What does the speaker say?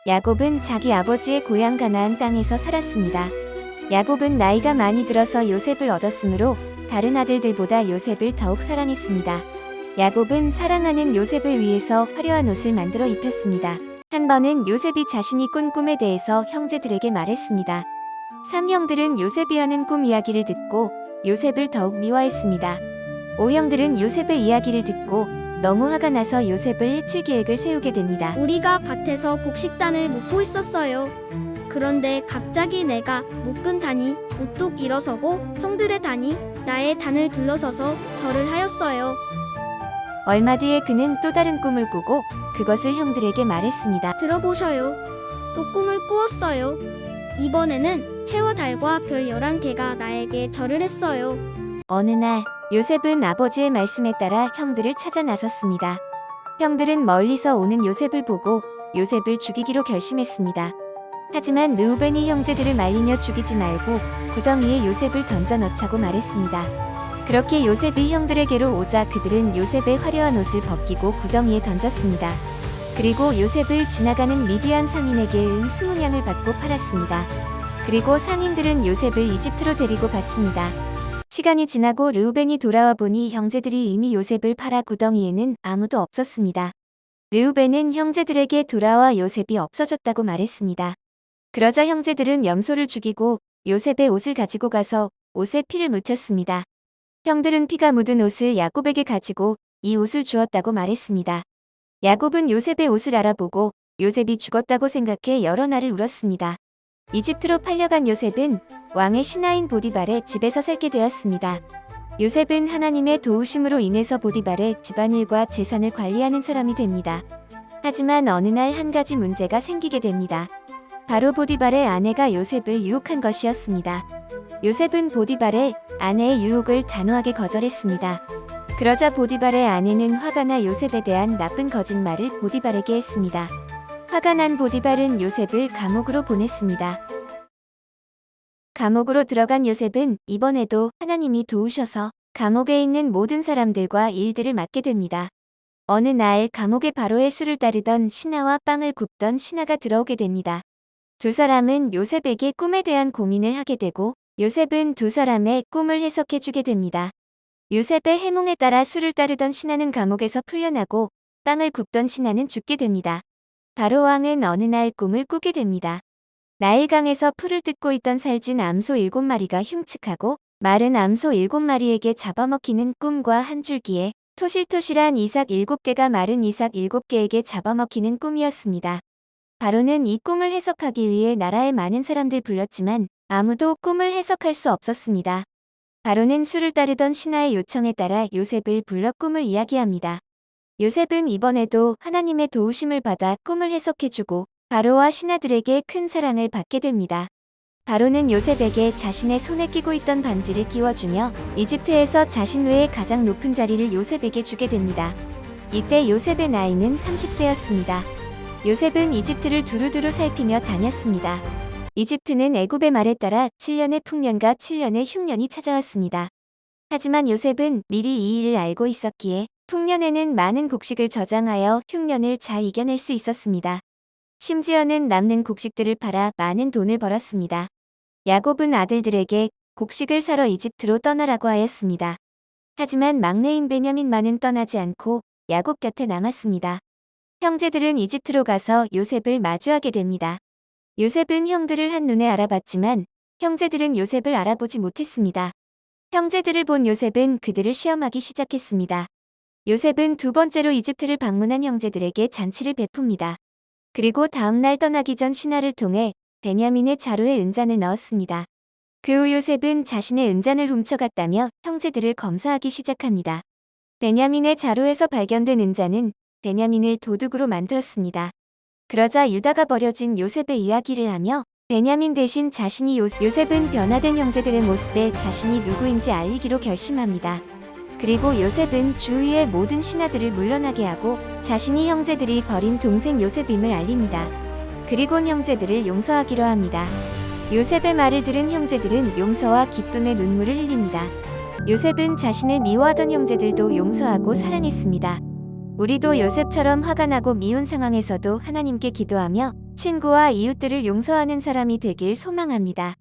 야곱은 자기 아버지의 고향 가나안 땅에서 살았습니다. 야곱은 나이가 많이 들어서 요셉을 얻었으므로 다른 아들들보다 요셉을 더욱 사랑했습니다. 야곱은 사랑하는 요셉을 위해서 화려한 옷을 만들어 입혔습니다. 한 번은 요셉이 자신이 꾼 꿈에 대해서 형제들에게 말했습니다. 삼형들은 요셉이 하는 꿈 이야기를 듣고 요셉을 더욱 미워했습니다. 오형들은 요셉의 이야기를 듣고 너무 화가 나서 요셉을 해칠 계획을 세우게 됩니다. 우리가 밭에서 곡식단을 묶고 있었어요. 그런데 갑자기 내가 묶은 단이 우뚝 일어서고 형들의 단이 나의 단을 둘러서서 절을 하였어요. 얼마 뒤에 그는 또 다른 꿈을 꾸고 그것을 형들에게 말했습니다. 들어보셔요. 또 꿈을 꾸었어요. 이번에는 해와 달과 별 11개가 나에게 절을 했어요. 어느 날 요셉은 아버지의 말씀에 따라 형들을 찾아 나섰습니다. 형들은 멀리서 오는 요셉을 보고 요셉을 죽이기로 결심했습니다. 하지만 르우벤이 형제들을 말리며 죽이지 말고 구덩이에 요셉을 던져 넣자고 말했습니다. 그렇게 요셉이 형들에게로 오자 그들은 요셉의 화려한 옷을 벗기고 구덩이에 던졌습니다. 그리고 요셉을 지나가는 미디안 상인에게 20냥을 받고 팔았습니다. 그리고 상인들은 요셉을 이집트로 데리고 갔습니다. 시간이 지나고 르우벤이 돌아와 보니 형제들이 이미 요셉을 팔아 구덩이에는 아무도 없었습니다. 르우벤은 형제들에게 돌아와 요셉이 없어졌다고 말했습니다. 그러자 형제들은 염소를 죽이고 요셉의 옷을 가지고 가서 옷에 피를 묻혔습니다. 형들은 피가 묻은 옷을 야곱에게 가지고 이 옷을 주었다고 말했습니다. 야곱은 요셉의 옷을 알아보고 요셉이 죽었다고 생각해 여러 날을 울었습니다. 이집트로 팔려간 요셉은 왕의 신하인 보디발의 집에서 살게 되었습니다. 요셉은 하나님의 도우심으로 인해서 보디발의 집안일과 재산을 관리하는 사람이 됩니다. 하지만 어느 날 한 가지 문제가 생기게 됩니다. 바로 보디발의 아내가 요셉을 유혹한 것이었습니다. 요셉은 보디발의 아내의 유혹을 단호하게 거절했습니다. 그러자 보디발의 아내는 화가 나 요셉에 대한 나쁜 거짓말을 보디발에게 했습니다. 화가 난 보디발은 요셉을 감옥으로 보냈습니다. 감옥으로 들어간 요셉은 이번에도 하나님이 도우셔서 감옥에 있는 모든 사람들과 일들을 맡게 됩니다. 어느 날 감옥의 바로의 술을 따르던 신하와 빵을 굽던 신하가 들어오게 됩니다. 두 사람은 요셉에게 꿈에 대한 고민을 하게 되고 요셉은 두 사람의 꿈을 해석해 주게 됩니다. 요셉의 해몽에 따라 술을 따르던 신하는 감옥에서 풀려나고 빵을 굽던 신하는 죽게 됩니다. 바로 왕은 어느 날 꿈을 꾸게 됩니다. 나일강에서 풀을 뜯고 있던 살찐 암소 7마리가 흉측하고 마른 암소 7마리에게 잡아먹히는 꿈과 한 줄기에 토실토실한 이삭 7개가 마른 이삭 7개에게 잡아먹히는 꿈이었습니다. 바로는 이 꿈을 해석하기 위해 나라의 많은 사람들 불렀지만 아무도 꿈을 해석할 수 없었습니다. 바로는 술을 따르던 신하의 요청에 따라 요셉을 불러 꿈을 이야기합니다. 요셉은 이번에도 하나님의 도우심을 받아 꿈을 해석해주고 바로와 신하들에게 큰 사랑을 받게 됩니다. 바로는 요셉에게 자신의 손에 끼고 있던 반지를 끼워주며 이집트에서 자신 외에 가장 높은 자리를 요셉에게 주게 됩니다. 이때 요셉의 나이는 30세였습니다. 요셉은 이집트를 두루두루 살피며 다녔습니다. 이집트는 애굽의 말에 따라 7년의 풍년과 7년의 흉년이 찾아왔습니다. 하지만 요셉은 미리 이 일을 알고 있었기에 풍년에는 많은 곡식을 저장하여 흉년을 잘 이겨낼 수 있었습니다. 심지어는 남는 곡식들을 팔아 많은 돈을 벌었습니다. 야곱은 아들들에게 곡식을 사러 이집트로 떠나라고 하였습니다. 하지만 막내인 베냐민만은 떠나지 않고 야곱 곁에 남았습니다. 형제들은 이집트로 가서 요셉을 마주하게 됩니다. 요셉은 형들을 한눈에 알아봤지만 형제들은 요셉을 알아보지 못했습니다. 형제들을 본 요셉은 그들을 시험하기 시작했습니다. 요셉은 두 번째로 이집트를 방문한 형제들에게 잔치를 베풉니다. 그리고 다음날 떠나기 전 신하를 통해 베냐민의 자루에 은잔을 넣었습니다. 그 후 요셉은 자신의 은잔을 훔쳐갔다며 형제들을 검사하기 시작합니다. 베냐민의 자루에서 발견된 은잔은 베냐민을 도둑으로 만들었습니다. 그러자 유다가 버려진 요셉의 이야기를 하며 베냐민 대신 자신이 요셉은 변화된 형제들의 모습에 자신이 누구인지 알리기로 결심합니다. 그리고 요셉은 주위의 모든 신하들을 물러나게 하고 자신이 형제들이 버린 동생 요셉임을 알립니다. 그리곤 형제들을 용서하기로 합니다. 요셉의 말을 들은 형제들은 용서와 기쁨의 눈물을 흘립니다. 요셉은 자신을 미워하던 형제들도 용서하고 사랑했습니다. 우리도 요셉처럼 화가 나고 미운 상황에서도 하나님께 기도하며 친구와 이웃들을 용서하는 사람이 되길 소망합니다.